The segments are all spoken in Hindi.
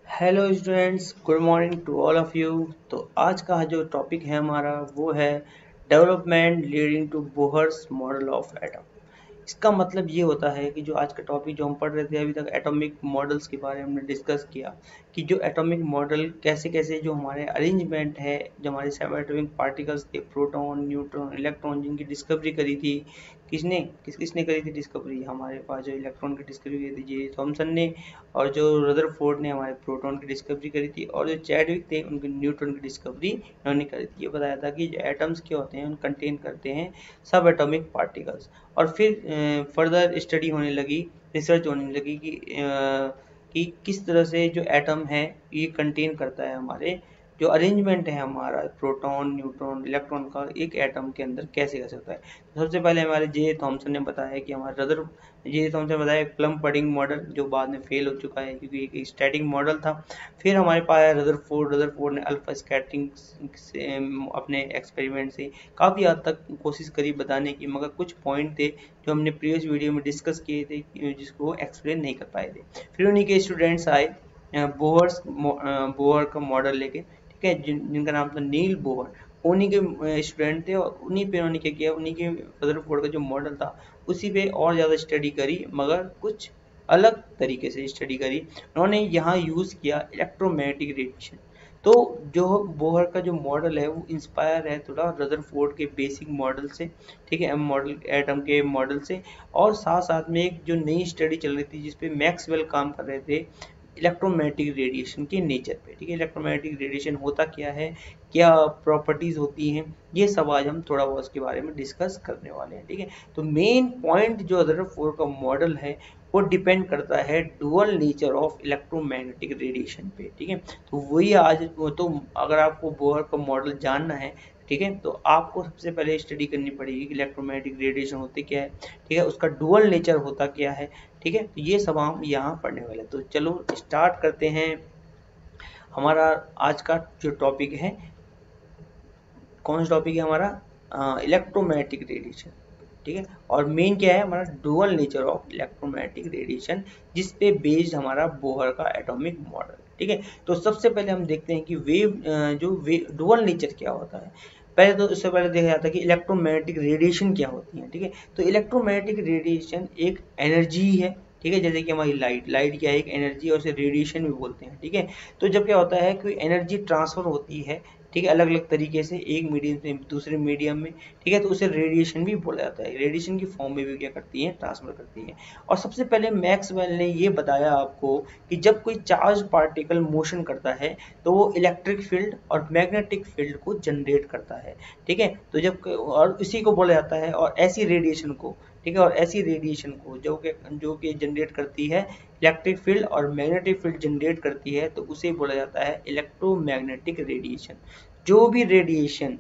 Hello students, good morning to all of you. तो आज का जो टॉपिक है हमारा वो है development leading to Bohr's model of atom. इसका मतलब ये होता है कि जो आज का टॉपिक जो हम पढ़ रहे थे अभी तक एटॉमिक मॉडल्स के बारे में हमने डिस्कस किया कि जो एटॉमिक मॉडल कैसे कैसे जो हमारे अरेंजमेंट है, जो हमारे सब एटॉमिक पार्टिकल्स थे, प्रोटॉन, न्यूट्रॉन, इलेक्ट्रॉन, जिनकी डिस्कवरी करी थी किसने करी थी डिस्कवरी। हमारे पास जो इलेक्ट्रॉन की डिस्कवरी करी थी जे थॉमसन ने, और जो रदरफोर्ड ने हमारे प्रोटॉन की डिस्कवरी करी थी, और जो चैडविक थे उनके न्यूट्रॉन की डिस्कवरी उन्होंने करी थी। ये बताया था कि जो एटम्स क्या होते हैं उन कंटेन करते हैं सब एटॉमिक पार्टिकल्स। और फिर फर्दर स्टडी होने लगी, रिसर्च होने लगी कि किस तरह से जो एटम है ये कंटेन करता है, हमारे जो अरेंजमेंट है हमारा प्रोटॉन, न्यूट्रॉन, इलेक्ट्रॉन का एक एटम के अंदर कैसे कैसे होता है। तो सबसे पहले हमारे जे थॉमसन ने बताया कि हमारा जे थॉमसन ने बताया प्लम पडिंग मॉडल, जो बाद में फेल हो चुका है क्योंकि एक स्टैटिक मॉडल था। फिर हमारे पास आया रदरफोर्ड ने अल्फा स्कैटरिंग से अपने एक्सपेरिमेंट से काफ़ी हद तक कोशिश करी बताने की, मगर कुछ पॉइंट थे जो हमने प्रीवियस वीडियो में डिस्कस किए थे जिसको वो एक्सप्लेन नहीं कर पाए थे। फिर उन्हीं के स्टूडेंट्स आए बोहर का मॉडल लेके, ठीक है, जिनका नाम था नील बोहर। उन्हीं के स्टूडेंट थे और उन्हीं पे उन्होंने क्या किया, उन्हीं के रदरफोर्ड का जो मॉडल था उसी पे और ज़्यादा स्टडी करी, मगर कुछ अलग तरीके से स्टडी करी। उन्होंने यहाँ यूज़ किया इलेक्ट्रोमैग्नेटिक रेडिएशन। तो जो बोहर का जो मॉडल है वो इंस्पायर है थोड़ा रदरफोर्ड के बेसिक मॉडल से, ठीक है, मॉडल एटम के मॉडल से। और साथ साथ में एक जो नई स्टडी चल रही थी जिसपे मैक्सवेल काम कर रहे थे, इलेक्ट्रोमैग्नेटिक रेडिएशन के नेचर पे, ठीक है। इलेक्ट्रोमैग्नेटिक रेडिएशन होता क्या है, क्या प्रॉपर्टीज होती हैं, ये सब आज हम थोड़ा बहुत उसके बारे में डिस्कस करने वाले हैं, ठीक है। तो मेन पॉइंट जो रदरफोर्ड का मॉडल है वो डिपेंड करता है dual nature of electromagnetic radiation पे, ठीक है। तो वही आज वो, तो अगर आपको बोहर का मॉडल जानना है, ठीक है, तो आपको सबसे पहले स्टडी करनी पड़ेगी कि इलेक्ट्रोमैग्नेटिक रेडिएशन होते क्या है, ठीक है, उसका डुअल नेचर होता क्या है, ठीक है। तो ये सब हम यहाँ पढ़ने वाले हैं। तो चलो स्टार्ट करते हैं। हमारा आज का जो टॉपिक है, कौन सा टॉपिक है हमारा, इलेक्ट्रोमैग्नेटिक रेडिएशन, ठीक है। और मेन क्या है हमारा dual nature of electromagnetic radiation, जिस पे बेस्ड हमारा बोहर का एटॉमिक मॉडल, ठीक है। तो सबसे पहले हम देखते हैं कि डुअल नेचर क्या होता है। पहले तो इससे पहले देखा जाता है कि इलेक्ट्रोमैग्नेटिक रेडिएशन क्या होती है, ठीक है। तो इलेक्ट्रोमैग्नेटिक रेडिएशन एक एनर्जी है, ठीक है, जैसे कि हमारी लाइट क्या है, एक एनर्जी, और उसे रेडिएशन भी बोलते हैं, ठीक है। तो जब क्या होता है कि एनर्जी ट्रांसफर होती है, ठीक है, अलग अलग तरीके से एक मीडियम से दूसरे मीडियम में, ठीक है, तो उसे रेडिएशन भी बोला जाता है। रेडिएशन की फॉर्म में भी क्या करती है, ट्रांसफर करती है। और सबसे पहले मैक्सवेल ने ये बताया आपको कि जब कोई चार्ज पार्टिकल मोशन करता है तो वो इलेक्ट्रिक फील्ड और मैग्नेटिक फील्ड को जनरेट करता है, ठीक है। तो जब और इसी को बोला जाता है, और ऐसी रेडिएशन को, ठीक है, और ऐसी रेडिएशन को जो कि जनरेट करती है इलेक्ट्रिक फील्ड और मैग्नेटिक फील्ड जनरेट करती है, तो उसे बोला जाता है इलेक्ट्रोमैग्नेटिक रेडिएशन। जो भी रेडिएशन,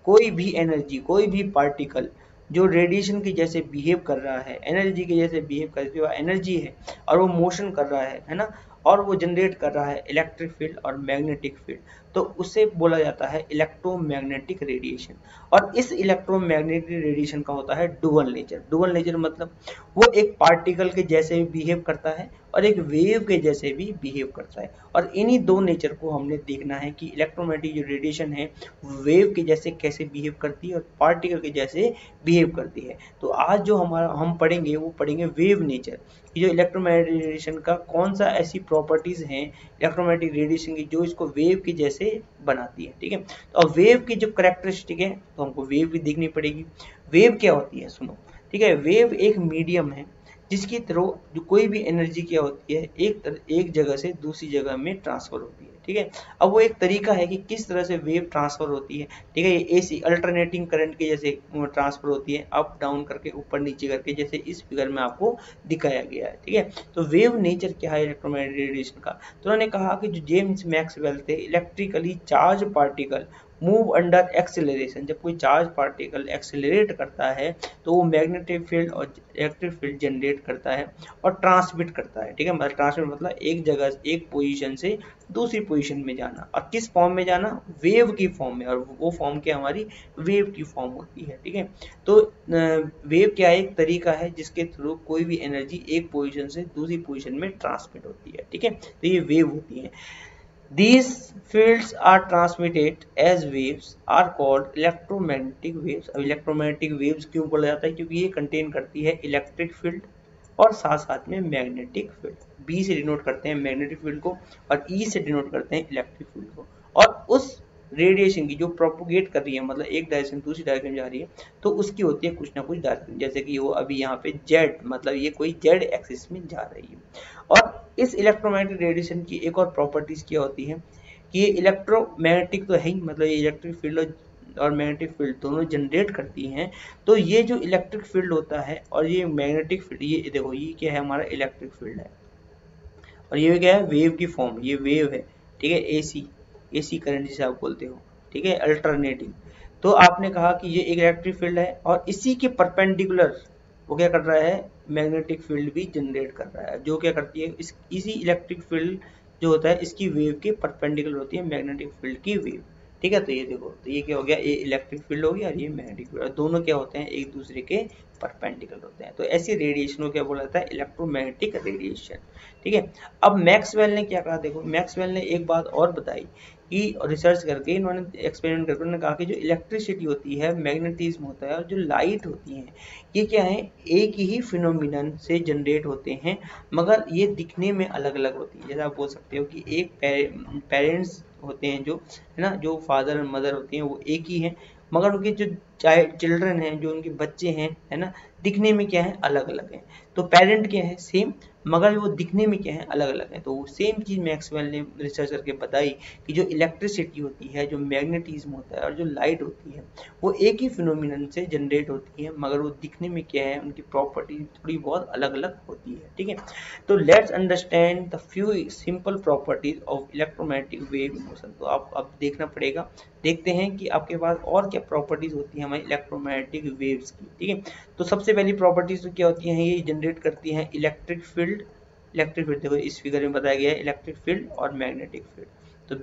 कोई भी एनर्जी, कोई भी पार्टिकल जो रेडिएशन की जैसे बिहेव कर रहा है, एनर्जी के जैसे बिहेव करती है, एनर्जी है और वो मोशन कर रहा है ना, और वो जनरेट कर रहा है इलेक्ट्रिक फील्ड और मैग्नेटिक फील्ड, तो उसे बोला जाता है इलेक्ट्रोमैग्नेटिक रेडिएशन। और इस इलेक्ट्रोमैग्नेटिक रेडिएशन का होता है डुअल नेचर। डुअल नेचर मतलब वो एक पार्टिकल के जैसे भी बिहेव करता है और एक वेव के जैसे भी बिहेव करता है। और इन्हीं दो नेचर को हमने देखना है कि इलेक्ट्रोमैग्नेटिक जो रेडिएशन है वेव के जैसे कैसे बिहेव करती है और पार्टिकल के जैसे बिहेव करती है। तो आज जो हमारा हम पढ़ेंगे वो पढ़ेंगे वेव नेचर, कि जो इलेक्ट्रोमैग्नेटिक रेडिएशन का कौन सा ऐसी प्रॉपर्टीज हैं इलेक्ट्रोमैग्नेटिक रेडिएशन की जो इसको वेव के जैसे बनाती है, ठीक है। तो अब वेव की जो कैरेक्टरिस्टिक है तो हमको वेव भी देखनी पड़ेगी। वेव क्या होती है सुनो, ठीक है। वेव एक मीडियम है जिसकी थ्रू जो कोई भी एनर्जी क्या होती है एक जगह से दूसरी जगह में ट्रांसफर होती है, ठीक है। अब वो एक तरीका है कि किस तरह से वेव ट्रांसफर होती है, ठीक है। ये एसी अल्टरनेटिंग करंट के जैसे ट्रांसफर होती है, अप डाउन करके, ऊपर नीचे करके, जैसे इस फिगर में आपको दिखाया गया है, ठीक है। तो वेव नेचर क्या है इलेक्ट्रोमैग्नेटिक रेडिएशन का, तो उन्होंने कहा कि जो जेम्स मैक्सवेल थे, electrically charge particle move under acceleration, जब कोई चार्ज पार्टिकल एक्सेलरेट करता है तो वो मैग्नेटिक फील्ड और इलेक्ट्रिक फील्ड जनरेट करता है और ट्रांसमिट करता है, ठीक है। मतलब ट्रांसमिट मतलब एक जगह एक पोजीशन से दूसरी पोजीशन में जाना, और किस फॉर्म में जाना, वेव की फॉर्म में, और वो फॉर्म क्या हमारी वेव की फॉर्म होती है, ठीक है। तो वेव क्या एक तरीका है जिसके थ्रू कोई भी एनर्जी एक पोजीशन से दूसरी पोजीशन में ट्रांसमिट होती है, ठीक है। तो ये वेव होती है। These fields are transmitted as waves are called electromagnetic waves। अब electromagnetic waves क्यों बोला जाता है, क्योंकि ये कंटेन करती है इलेक्ट्रिक फील्ड और साथ साथ में मैग्नेटिक फील्ड। बी से डिनोट करते हैं मैग्नेटिक फील्ड को और ई से डिनोट करते हैं इलेक्ट्रिक फील्ड को। और उस रेडिएशन की जो प्रोपोगेट कर रही है, मतलब एक डायरेक्शन दूसरी डायरेक्शन में जा रही है, तो उसकी होती है कुछ ना कुछ डायरेक्शन, जैसे कि वो अभी यहाँ पे जेड, मतलब ये कोई जेड एक्सिस में जा रही है। और इस इलेक्ट्रोमैग्नेटिक रेडिएशन की एक और प्रॉपर्टीज क्या होती है कि ये इलेक्ट्रोमैग्नेटिक तो है ही, मतलब ये इलेक्ट्रिक फील्ड और मैग्नेटिक फील्ड दोनों जनरेट करती हैं। तो ये जो इलेक्ट्रिक फील्ड होता है और ये मैग्नेटिक फील्ड, ये देखो ये क्या है, हमारा इलेक्ट्रिक फील्ड है, और ये क्या है, वेव की फॉर्म, ये वेव है, ठीक है। एसी करंट जिसे आप बोलते हो, ठीक है, अल्टरनेटिंग। तो आपने कहा कि ये एक इलेक्ट्रिक फील्ड है और इसी के परपेंडिकुलर वो क्या कर रहा है, मैग्नेटिक फील्ड भी जनरेट कर रहा है, जो क्या करती है, इसी इलेक्ट्रिक फील्ड जो होता है इसकी वेव के परपेंडिकुलर होती है मैग्नेटिक फील्ड की वेव, ठीक है। तो ये देखो, तो ये क्या हो गया, ये इलेक्ट्रिक फील्ड हो गया और ये मैग्नेटिक फील्ड, और दोनों क्या होते हैं, एक दूसरे के परपेंडिकुलर होते हैं। तो ऐसी रेडिएशन को क्या बोला जाता है, इलेक्ट्रोमैग्नेटिक रेडिएशन, ठीक है। अब मैक्सवेल ने क्या कहा, देखो मैक्सवेल ने एक बात और बताई कि रिसर्च करके इन्होंने एक्सपेरिमेंट करके उन्होंने कहा कि जो इलेक्ट्रिसिटी होती है, मैग्नेटिज्म होता है और जो लाइट होती है, ये क्या है, एक ही फिनोमिनन से जनरेट होते हैं, मगर ये दिखने में अलग अलग होती है। जैसे आप बोल सकते हो कि एक पेरेंट्स होते हैं जो है ना, जो फादर और मदर होते हैं वो एक ही हैं, मगर उनके जो चिल्ड्रन हैं, जो उनके बच्चे हैं, है ना, दिखने में क्या है, अलग अलग हैं। तो पेरेंट क्या है, सेम, मगर वो दिखने में क्या है, अलग अलग है। तो सेम चीज मैक्सवेल ने रिसर्च करके बताई कि जो इलेक्ट्रिसिटी होती है, जो मैग्नेटिज्म होता है और जो लाइट होती है, वो एक ही फिनोमिनन से जनरेट होती है, मगर वो दिखने में क्या है, उनकी प्रॉपर्टी थोड़ी बहुत अलग अलग होती है, ठीक है। तो let's understand the few simple properties of electromagnetic wave motion. तो आप अब देखना पड़ेगा, देखते हैं कि आपके पास और क्या प्रॉपर्टीज होती है हमारी इलेक्ट्रोमैग्नेटिक वेव्स की, ठीक है। तो सबसे पहली प्रॉपर्टीज तो क्या होती हैं, ये जनरेट करती हैं इलेक्ट्रिक फील्ड। इलेक्ट्रिक फील्ड देखो इस फिगर में बताया गया है, इलेक्ट्रिक फील्ड और मैग्नेटिक फील्ड। तो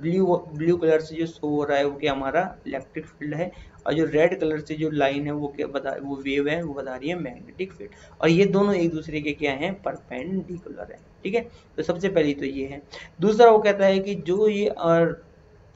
ब्लू कलर से जो शो हो रहा है वो क्या हमारा इलेक्ट्रिक फील्ड है, और जो रेड कलर से जो लाइन है वो क्या बता, वो वेव है, वो बता रही है मैग्नेटिक फील्ड। और ये दोनों एक दूसरे के क्या हैं, परपेंडिकुलर है, ठीक है। तो सबसे पहली तो ये है। दूसरा वो कहता है कि जो ये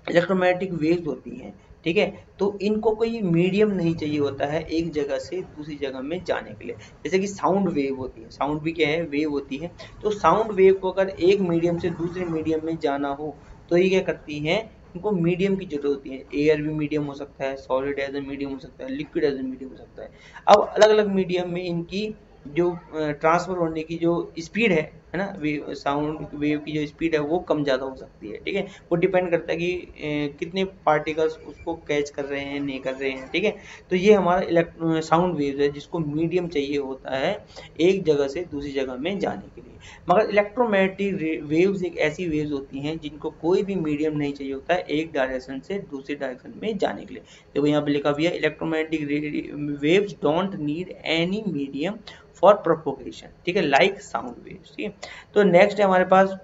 इलेक्ट्रोमैग्नेटिक वेव्स होती हैं, ठीक है, तो इनको कोई मीडियम नहीं चाहिए होता है एक जगह से दूसरी जगह में जाने के लिए। जैसे कि साउंड वेव होती है, साउंड भी क्या है, वेव होती है। तो साउंड वेव को अगर एक मीडियम से दूसरे मीडियम में जाना हो तो ये क्या करती हैं, इनको मीडियम की जरूरत होती है। एयर भी मीडियम हो सकता है, सॉलिड एज ए मीडियम हो सकता है, लिक्विड एज ए मीडियम हो सकता है। अब अलग अलग मीडियम में इनकी जो ट्रांसफर होने की जो स्पीड है ना, साउंड वेव की जो स्पीड है वो कम ज़्यादा हो सकती है, ठीक है। वो डिपेंड करता है कि कितने पार्टिकल्स उसको कैच कर रहे हैं, नहीं कर रहे हैं, ठीक है। तो ये हमारा साउंड वेव है जिसको मीडियम चाहिए होता है एक जगह से दूसरी जगह में जाने के लिए। मगर इलेक्ट्रोमैग्नेटिक वेव्स एक ऐसी वेव्स होती हैं जिनको कोई भी मीडियम नहीं चाहिए होता है एक डायरेक्शन से दूसरी डायरेक्शन में जाने के लिए। देखो यहाँ पे लिखा भी है, electromagnetic waves don't need any medium for propagation, ठीक है, लाइक साउंड वेव्स, ठीक है। तो नेक्स्ट है हमारे पास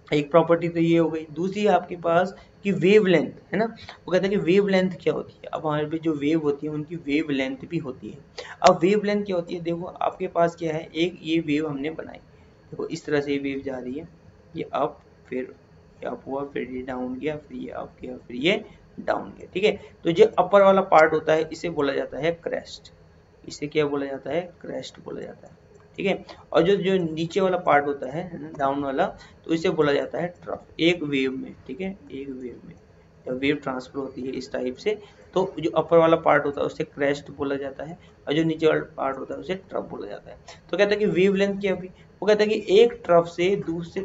एक प्रॉपर्टी, तो ये हो गई। दूसरी है आपके पास कि वेवलेंथ, है ना, वो कहते हैं कि वेवलेंथ क्या होती है। अब हमारे पे जो वेव होती है उनकी वेवलेंथ भी होती है। अब वेवलेंथ क्या होती है, देखो आपके पास क्या है, एक ये वेव हमने बनाई, देखो इस तरह से ये वेव जा रही है, ये अप, फिर ये अप हुआ, फिर ये डाउन गया, फिर ये अप गया, फिर ये डाउन गया, ठीक है। तो जो अपर वाला पार्ट होता है इसे बोला जाता है क्रेस्ट, इसे क्या बोला जाता है, क्रेस्ट बोला जाता है, ठीक है। और जो जो नीचे वाला पार्ट होता है ना, डाउन वाला, तो इसे बोला जाता है ट्रफ। एक वेव में, ठीक है, एक वेव में जब वेव ट्रांसफर होती है इस टाइप से, तो जो अपर वाला पार्ट होता है उसे क्रेस्ट बोला जाता है, और जो नीचे वाला पार्ट होता है उसे ट्रफ बोला जाता है। तो कहता है कि वेवलेंथ क्या होगी, वो कहता है कि एक ट्रफ से दूसरे,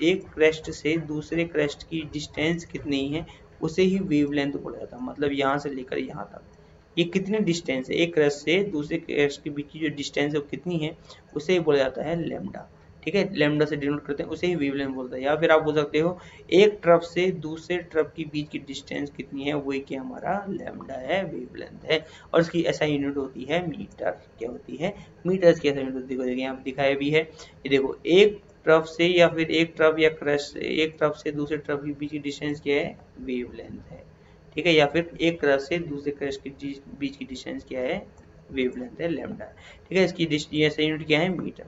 एक क्रेस्ट से दूसरे क्रेस्ट की डिस्टेंस कितनी है उसे ही वेवलेंथ बोला जाता है। मतलब यहाँ से लेकर यहाँ तक ये कितनी डिस्टेंस है, एक क्रेस्ट से दूसरे क्रेस्ट के बीच की जो डिस्टेंस है वो कितनी है, उसे बोला जाता है लैम्डा, ठीक है, लैम्डा से डिनोट करते हैं, उसे ही वेवलेंथ बोलते हैं। या फिर आप बोल सकते हो एक तरफ से दूसरे तरफ के बीच की डिस्टेंस कितनी है, वही क्या हमारा लैम्डा है, वेवलेंथ है। और इसकी ऐसा यूनिट होती है मीटर। क्या होती है, मीटर की ऐसा यूनिट होती है। देखो यहाँ दिखाया भी है, ये देखो एक तरफ से या फिर एक तरफ या क्रस्ट एक तरफ से दूसरे तरफ के बीच की डिस्टेंस क्या है, वेवलेंथ है। ठीक है, या फिर एक तरफ से दूसरे क्रस्ट के बीच की डिस्टेंस क्या है, वेवलेंथ है, लैम्डा है। ठीक है, इसकी ऐसा यूनिट क्या है, मीटर।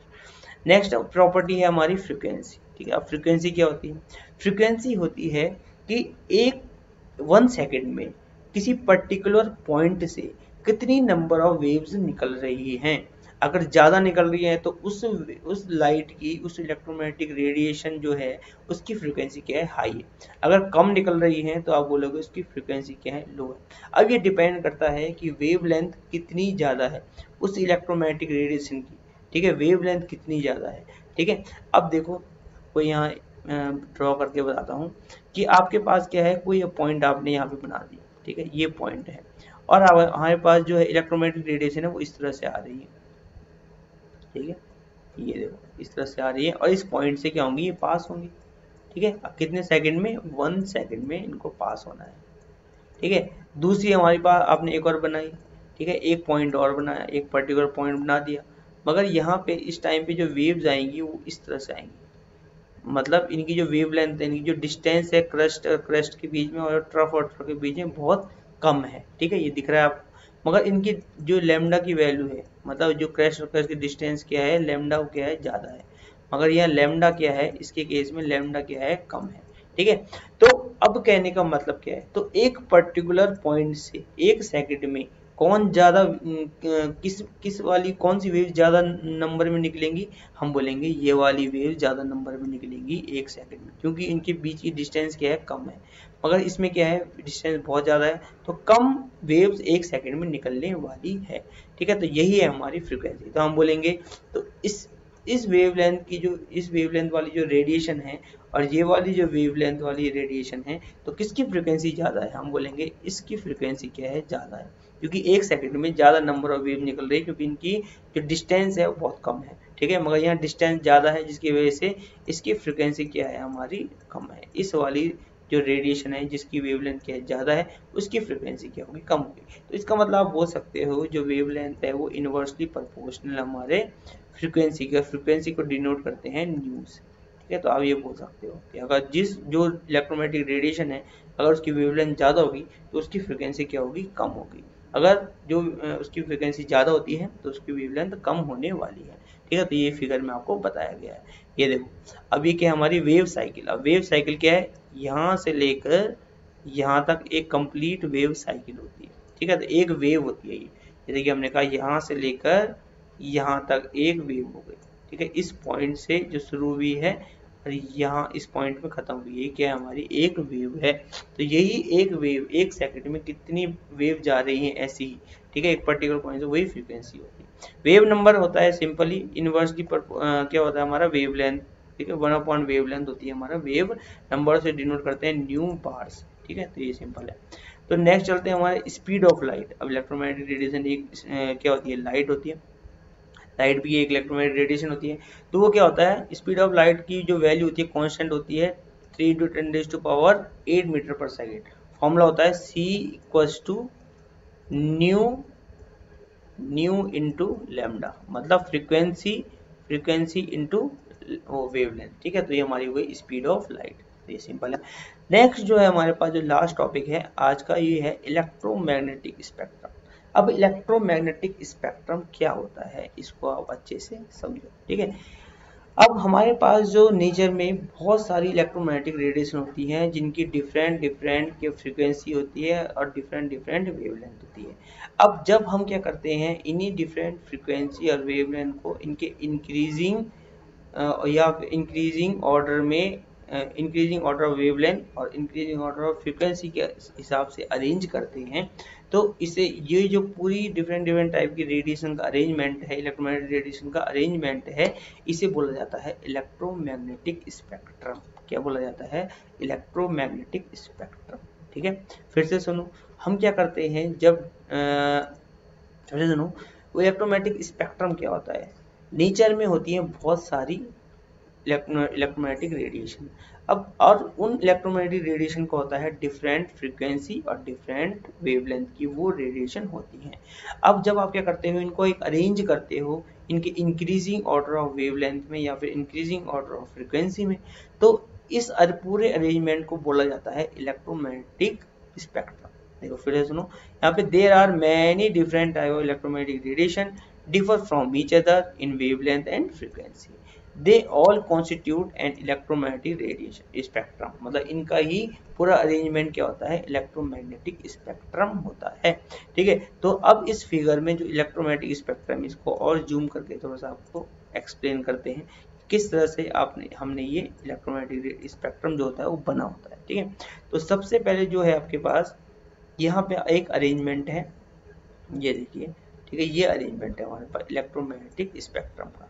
नेक्स्ट प्रॉपर्टी है हमारी फ्रीक्वेंसी। ठीक है, अब फ्रीक्वेंसी क्या होती है, फ्रीक्वेंसी होती है कि एक 1 सेकेंड में किसी पर्टिकुलर पॉइंट से कितनी नंबर ऑफ वेव्स निकल रही हैं। अगर ज़्यादा निकल रही है तो उस लाइट की, उस इलेक्ट्रोमैग्नेटिक रेडिएशन जो है उसकी फ्रीक्वेंसी क्या है, हाई है। अगर कम निकल रही है तो आप बोलोगे उसकी फ्रीक्वेंसी क्या है, लो है। अब ये डिपेंड करता है कि वेवलेंथ कितनी ज़्यादा है उस इलेक्ट्रोमैग्नेटिक रेडिएशन की। ठीक है, वेवलेंथ कितनी ज़्यादा है। ठीक है, अब देखो कोई यहाँ ड्रॉ करके बताता हूँ कि आपके पास क्या है, कोई पॉइंट आपने यहाँ पे बना दिया। ठीक है, ये पॉइंट है और हमारे पास जो है इलेक्ट्रोमैग्नेटिक रेडिएशन है वो इस तरह से आ रही है। ठीक है, ये देखो इस तरह से आ रही है और इस पॉइंट से क्या होंगी, ये पास होंगी। ठीक है, कितने सेकंड में, 1 सेकंड में इनको पास होना है। ठीक है, दूसरी हमारे पास आपने एक और बनाई। ठीक है, एक पॉइंट और बनाया, एक पर्टिकुलर पॉइंट बना दिया, मगर यहाँ पे इस टाइम पे जो वेव्स आएंगी वो इस तरह से आएंगी। मतलब इनकी जो वेवलेंथ है, इनकी जो डिस्टेंस है क्रस्ट और क्रस्ट के बीच में और ट्रफ के बीच में बहुत कम है। ठीक है, ये दिख रहा है आपको। मगर इनकी जो लैम्डा की वैल्यू है, मतलब जो क्रस्ट और क्रस्ट की डिस्टेंस क्या है, लैम्डा क्या है, ज़्यादा है। मगर यहाँ लैम्डा क्या है, इसके केस में लैम्डा क्या है, कम है। ठीक है, तो अब कहने का मतलब क्या है, तो एक पर्टिकुलर पॉइंट से 1 सेकंड में कौन ज़्यादा किस वाली कौन सी वेव ज़्यादा नंबर में निकलेंगी, हम बोलेंगे ये वाली वेव ज़्यादा नंबर में निकलेंगी 1 सेकंड में, क्योंकि इनके बीच की डिस्टेंस क्या है, कम है। मगर इसमें क्या है, डिस्टेंस बहुत ज़्यादा है, तो कम वेव्स 1 सेकंड में निकलने वाली है। ठीक है, तो यही है हमारी फ्रीक्वेंसी। तो हम बोलेंगे तो इस वेवलेंथ की जो इस वेवलेंथ वाली जो रेडिएशन है और ये वाली जो वेवलेंथ वाली रेडिएशन है, तो किसकी फ्रीक्वेंसी ज़्यादा है, हम बोलेंगे इसकी फ्रीक्वेंसी क्या है, ज़्यादा है। क्योंकि 1 सेकंड में ज़्यादा नंबर ऑफ वेव निकल रही है, क्योंकि इनकी जो डिस्टेंस है वो बहुत कम है। ठीक है, मगर यहाँ डिस्टेंस ज़्यादा है जिसकी वजह से इसकी फ्रीक्वेंसी क्या है, हमारी कम है। इस वाली जो रेडिएशन है जिसकी वेवलेंथ क्या है, ज़्यादा है, उसकी फ्रीक्वेंसी क्या होगी, कम होगी। तो इसका मतलब आप बोल सकते हो जो वेवलेंथ है वो इनवर्सली प्रोपोर्शनल हमारे फ्रीक्वेंसी को डिनोट करते हैं न्यूज़। ठीक है, तो आप ये बोल सकते हो कि अगर जो इलेक्ट्रोमैग्नेटिक रेडिएशन है अगर उसकी वेवलेंथ ज़्यादा होगी तो उसकी फ्रीक्वेंसी क्या होगी, कम होगी। अगर जो उसकी फ्रीक्वेंसी ज़्यादा होती है तो उसकी वेवलेंथ कम होने वाली है। ठीक है, तो ये फिगर में आपको बताया गया है। ये देखो, अब ये क्या है, हमारी वेव साइकिल। अब वेव साइकिल क्या है, यहाँ से लेकर यहाँ तक एक कंप्लीट वेव साइकिल होती है। ठीक है, तो एक वेव होती है ये, जैसे कि हमने कहा यहाँ से लेकर यहाँ तक एक वेव हो गई। ठीक है, इस पॉइंट से जो शुरू हुई है और यहाँ इस पॉइंट में खत्म हुई है, क्या है, हमारी एक वेव है। तो यही एक वेव 1 सेकंड में कितनी वेव जा रही है ऐसी ही। ठीक है, एक पर्टिकुलर पॉइंट से, वही फ्रीक्वेंसी होती है। वेव नंबर होता है सिंपली इनवर्सली क्या होता है हमारा, वेवलेंथ। ठीक है, 1 वेवलेंथ होती है हमारा, वेव नंबर से डिनोट करते हैं न्यू बार्स। ठीक है, तो ये सिंपल है। तो नेक्स्ट चलते हैं हमारे स्पीड ऑफ लाइट। अब इलेक्ट्रोमैग्नेटिक रेडिएशन एक क्या होती है, लाइट होती है। लाइट भी एक इलेक्ट्रोमैग्नेटिक रेडिएशन होती है। तो वो क्या होता है, स्पीड ऑफ लाइट की जो वैल्यू होती है कांस्टेंट होती है 3 × 10⁸ मीटर पर सेकेंड। फॉर्मूला होता है c = न्यू इंटू लैम्डा, मतलब फ्रीक्वेंसी इंटू वेवलेंथ। ठीक है, तो ये हमारी हुई स्पीड ऑफ लाइट। तो ये सिंपल है। नेक्स्ट जो है हमारे पास जो लास्ट टॉपिक है आज का, ये है इलेक्ट्रोमैग्नेटिक स्पेक्ट्रम। अब इलेक्ट्रोमैग्नेटिक स्पेक्ट्रम क्या होता है, इसको आप अच्छे से समझो। ठीक है, अब हमारे पास जो नेचर में बहुत सारी इलेक्ट्रोमैग्नेटिक रेडिएशन होती हैं जिनकी डिफरेंट की फ्रीक्वेंसी होती है और डिफरेंट वेवलेंथ होती है। अब जब हम क्या करते हैं, इन्हीं डिफरेंट फ्रीक्वेंसी और वेवलेंथ को इनके इंक्रीजिंग या इंक्रीजिंग ऑर्डर में इंक्रीजिंग ऑर्डर ऑफ वेवलेंथ और इंक्रीजिंग ऑर्डर ऑफ फ्रीक्वेंसी के हिसाब से अरेंज करते हैं, तो इसे ये जो पूरी डिफरेंट टाइप की रेडिएशन का अरेंजमेंट है, इलेक्ट्रोमैग्नेटिक रेडिएशन का अरेंजमेंट है, इसे बोला जाता है इलेक्ट्रोमैग्नेटिक स्पेक्ट्रम। क्या बोला जाता है, इलेक्ट्रोमैग्नेटिक स्पेक्ट्रम। ठीक है, फिर से सुनो, हम क्या करते हैं जब फिर से सुनो, वो इलेक्ट्रोमैग्नेटिक स्पेक्ट्रम क्या होता है, नेचर में होती है बहुत सारी इलेक्ट्रोमैग्नेटिक रेडिएशन। अब और उन इलेक्ट्रोमैग्नेटिक रेडिएशन का होता है डिफरेंट फ्रीक्वेंसी और डिफरेंट वेवलेंथ की वो रेडिएशन होती हैं। अब जब आप क्या करते हो, इनको एक अरेंज करते हो इनके इंक्रीजिंग ऑर्डर ऑफ वेवलेंथ में या फिर इंक्रीजिंग ऑर्डर ऑफ फ्रीक्वेंसी में, तो इस पूरे अरेंजमेंट को बोला जाता है इलेक्ट्रोमैग्नेटिक स्पेक्ट्रम। देखो फिर से सुनो, यहाँ पे there are many different type of electromagnetic radiation differ from each other in wavelength and frequency. They all constitute an electromagnetic radiation spectrum. मतलब इनका ही पूरा अरेंजमेंट क्या होता है, इलेक्ट्रोमैग्नेटिक स्पेक्ट्रम होता है। ठीक है, तो अब इस फिगर में जो इलेक्ट्रोमैग्नेटिक स्पेक्ट्रम, इसको और जूम करके थोड़ा सा आपको एक्सप्लेन करते हैं किस तरह से हमने ये इलेक्ट्रोमैग्नेटिक स्पेक्ट्रम जो होता है वो बना होता है। ठीक है, तो सबसे पहले जो है आपके पास यहाँ पे एक अरेंजमेंट है, ये देखिए। ठीक है, ये अरेंजमेंट है हमारे पास इलेक्ट्रोमैग्नेटिक स्पेक्ट्रम का।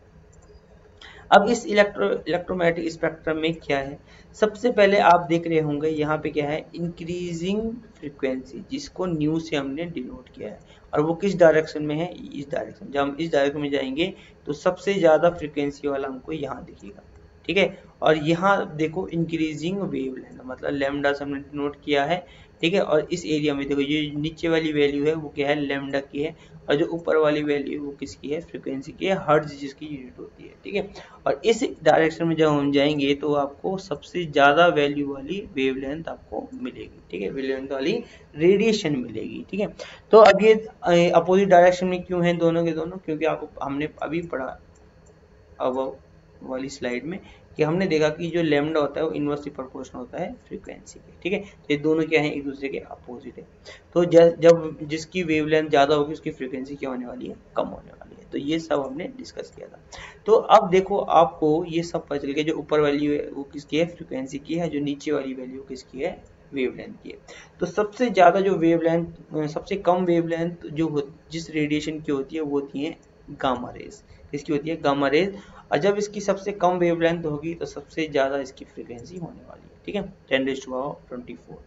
अब इस इलेक्ट्रोमैग्नेटिक स्पेक्ट्रम में क्या है, सबसे पहले आप देख रहे होंगे यहाँ पे क्या है, इंक्रीजिंग फ्रीक्वेंसी, जिसको न्यू से हमने डिनोट किया है, और वो किस डायरेक्शन में है, इस डायरेक्शन। जब हम इस डायरेक्शन में जाएंगे तो सबसे ज्यादा फ्रीक्वेंसी वाला हमको यहाँ दिखेगा। ठीक है, और यहाँ देखो इंक्रीजिंग वेवलेंथ, मतलब लैम्डा से हमने डिनोट किया है। ठीक है, और इस एरिया में देखो ये नीचे वाली वैल्यू है वो क्या है, लैम्डा की है, और जो ऊपर वाली वैल्यू वो किसकी है, फ्रीक्वेंसी की है, हर्ट्ज जिसकी यूनिट होती है। ठीक है, और इस डायरेक्शन में जब हम जाएंगे तो आपको सबसे ज्यादा वैल्यू वाली वेवलेंथ आपको मिलेगी। ठीक है, वेवलेंथ वाली रेडिएशन मिलेगी। ठीक है, तो अब ये अपोजिट डायरेक्शन में क्यों है दोनों के दोनों, क्योंकि आपको हमने अभी पढ़ा अब वाली स्लाइड में कि हमने देखा कि जो लैम्डा होता है वो इनवर्सली प्रोपोर्शनल होता है फ्रीक्वेंसी के। ठीक है, तो ये दोनों क्या है, एक दूसरे के अपोजिट है। तो जब जिसकी वेवलेंथ ज्यादा होगी उसकी फ्रीक्वेंसी क्या होने वाली है, कम होने वाली है। तो ये सब हमने डिस्कस किया था। तो अब देखो आपको ये सब पता चल गया, जो ऊपर वैल्यू है वो किसकी है, फ्रीक्वेंसी की है, जो नीचे वाली वैल्यू किसकी है, वेवलेंथ की है। तो सबसे ज्यादा जो वेवलेंथ, सबसे कम वेवलेंथ जो जिस रेडिएशन की होती है वो होती है गामा रेज। किसकी होती है, गामा रेज। और जब इसकी सबसे कम वेवलेंथ होगी तो सबसे ज्यादा इसकी फ्रीक्वेंसी होने वाली है। ठीक है, 10⁻24।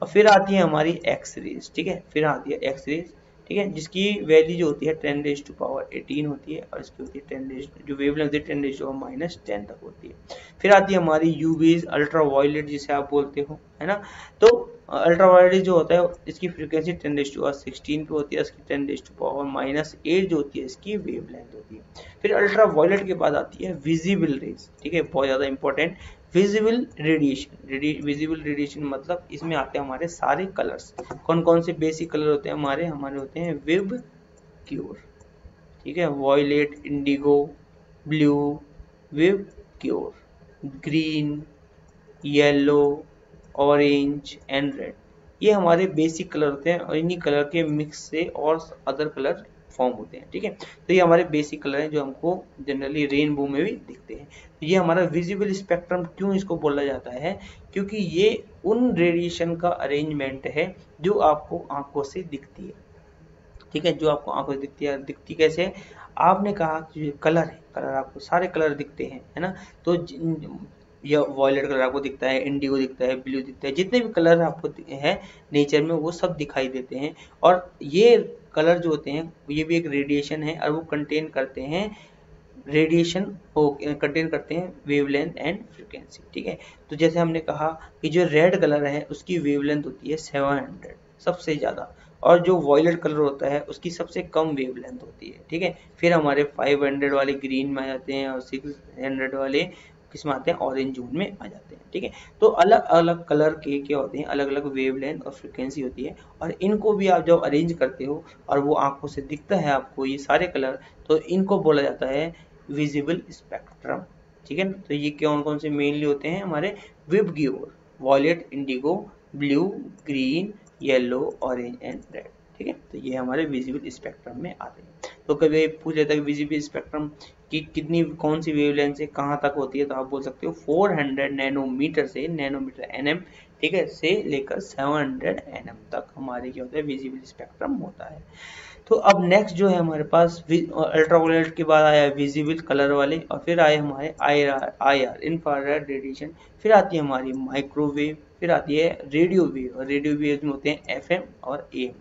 और फिर आती है हमारी एक्स रेज। ठीक है, फिर आती है एक्स रेज। ठीक है, जिसकी वैल्यू जो होती है 10⁻18 होती है, और इसकी होती है जो वेवलेंथ है 10⁻−10 तक होती है। फिर आती है हमारी यूवीज, अल्ट्रा वायलेट जिसे आप बोलते हो, है ना। तो अल्ट्रा वायलेट जो होता है इसकी फ्रीक्वेंसी 10⁻16 पे होती है, इसकी 10⁻−8 जो होती है इसकी वेवलेंथ होती है। फिर अल्ट्रा वायलेट के बाद आती है विजिबल रेज। ठीक है, बहुत ज्यादा important, visible radiation. Visible radiation मतलब इसमें आते हैं हमारे सारे कलर्स। कौन कौन से बेसिक कलर होते हैं हमारे होते हैं विब क्योर। ठीक है, violet, indigo, blue, VIBGYOR, green, yellow, orange and red, ये हमारे बेसिक कलर होते हैं, और इन्हीं कलर के मिक्स से और अदर कलर फॉर्म होते हैं। ठीक है, तो ये हमारे बेसिक कलर हैं जो हमको जनरली रेनबो में भी दिखते हैं। तो ये हमारा विजिबल स्पेक्ट्रम क्यों इसको बोला जाता है, क्योंकि ये उन रेडिएशन का अरेंजमेंट है जो आपको आंखों से दिखती है। ठीक है, जो आपको आंखों से दिखती है, दिखती कैसे है, आपने कहा कि कलर है, कलर आपको सारे कलर दिखते हैं, है ना। तो या वॉयलेट कलर आपको दिखता है, इंडिगो दिखता है, ब्लू दिखता है, जितने भी कलर आपको है नेचर में वो सब दिखाई देते हैं। और ये कलर जो होते हैं ये भी एक रेडिएशन है, और वो कंटेन करते हैं वेवलेंथ एंड फ्रीक्वेंसी। ठीक है, तो जैसे हमने कहा कि जो रेड कलर है उसकी वेवलेंथ होती है 700 सबसे ज्यादा, और जो वॉयलेट कलर होता है उसकी सबसे कम वेवलेंथ होती है। ठीक है, फिर हमारे 500 वाले ग्रीन में आ जाते हैं, और 600 वाले किसमें आते हैं, ऑरेंज जोन में आ जाते हैं। ठीक है, तो अलग अलग कलर के क्या होते हैं, अलग अलग वेवलेंथ और फ्रीक्वेंसी होती है, और इनको भी आप जब अरेंज करते हो और वो आंखों से दिखता है आपको ये सारे कलर, तो इनको बोला जाता है विजिबल स्पेक्ट्रम। ठीक है, तो ये कौन कौन से मेनली होते हैं हमारे, VIBGYOR, violet, indigo, blue, green, yellow, orange and red. ठीक है, तो ये हमारे विजिबल स्पेक्ट्रम में आते हैं। तो कभी पूछ लेता है विजिबल स्पेक्ट्रम की कितनी कौन सी वेवलेंथ से कहाँ तक होती है, तो आप बोल सकते हो 400 नैनोमीटर से, नैनोमीटर एनएम, ठीक है, से लेकर 700 एनएम तक हमारे क्या होता है, विजिबल स्पेक्ट्रम होता है। तो अब नेक्स्ट जो है हमारे पास अल्ट्रावायलेट के बाद आया विजिबल कलर वाले, और फिर आए हमारे आईआर इंफ्रारेड रेडिएशन, फिर आती है हमारी माइक्रोवेव, फिर आती है रेडियो वेव, और रेडियो वेव में होते हैं एफएम और एएम।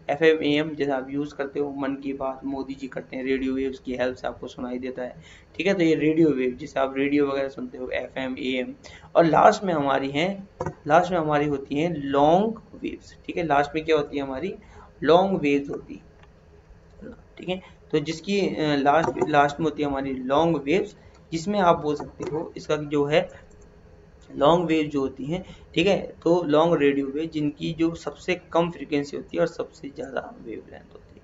एफएम एएम जैसे आप यूज करते हो, मन की बात मोदी जी करते हैं, रेडियो वेव्स की हेल्प से आपको सुनाई देता है। ठीक ठीक है। तो ये रेडियो वेव, जिसे आप रेडियो वगैरह सुनते हो, FM, AM। और लास्ट में हमारी होती हैं लॉन्ग वेव्स, ठीक है। लास्ट में क्या होती है हमारी, लॉन्ग वेव्स होती है, ठीक है। तो जिसकी लास्ट में होती है हमारी लॉन्ग वेव्स, जिसमें आप बोल सकते हो इसका जो है लॉन्ग वेव जो होती हैं, ठीक है। तो लॉन्ग रेडियो वेव जिनकी जो सबसे कम फ्रीक्वेंसी होती है और सबसे ज़्यादा वेव लेंथ होती है,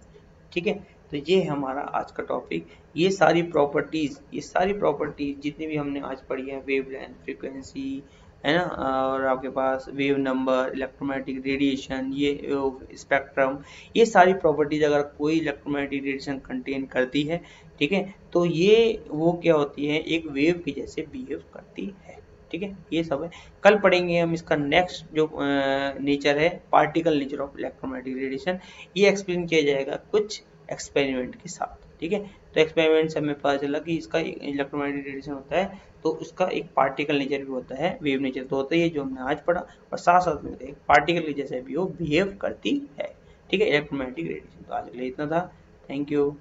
ठीक है। तो ये है हमारा आज का टॉपिक। ये सारी प्रॉपर्टीज जितनी भी हमने आज पढ़ी है, वेव लेंथ, फ्रीक्वेंसी, है ना, और आपके पास वेव नंबर, इलेक्ट्रोमैग्नेटिक रेडिएशन, ये स्पेक्ट्रम, ये सारी प्रॉपर्टीज अगर कोई इलेक्ट्रोमैग्नेटिक रेडिएशन कंटेन करती है, ठीक है, तो ये वो क्या होती है, एक वेव के जैसे बिहेव करती है, ठीक है। ये सब है। कल पढ़ेंगे हम इसका नेक्स्ट जो नेचर है, particle nature of electromagnetic radiation. ये एक्सप्लेन किया जाएगा कुछ एक्सपेरिमेंट के साथ, ठीक है। तो एक्सपेरिमेंट से हमें पता चला कि इसका इलेक्ट्रोमैग्नेटिक रेडिएशन होता है, तो उसका एक पार्टिकल नेचर भी होता है, वेव नेचर तो होता ही है जो हमने आज पढ़ा, और साथ साथ में एक पार्टिकल के जैसे भी वो बिहेव करती है, ठीक है, इलेक्ट्रोमैग्नेटिक रेडिएशन। तो आज के लिए इतना था। Thank you.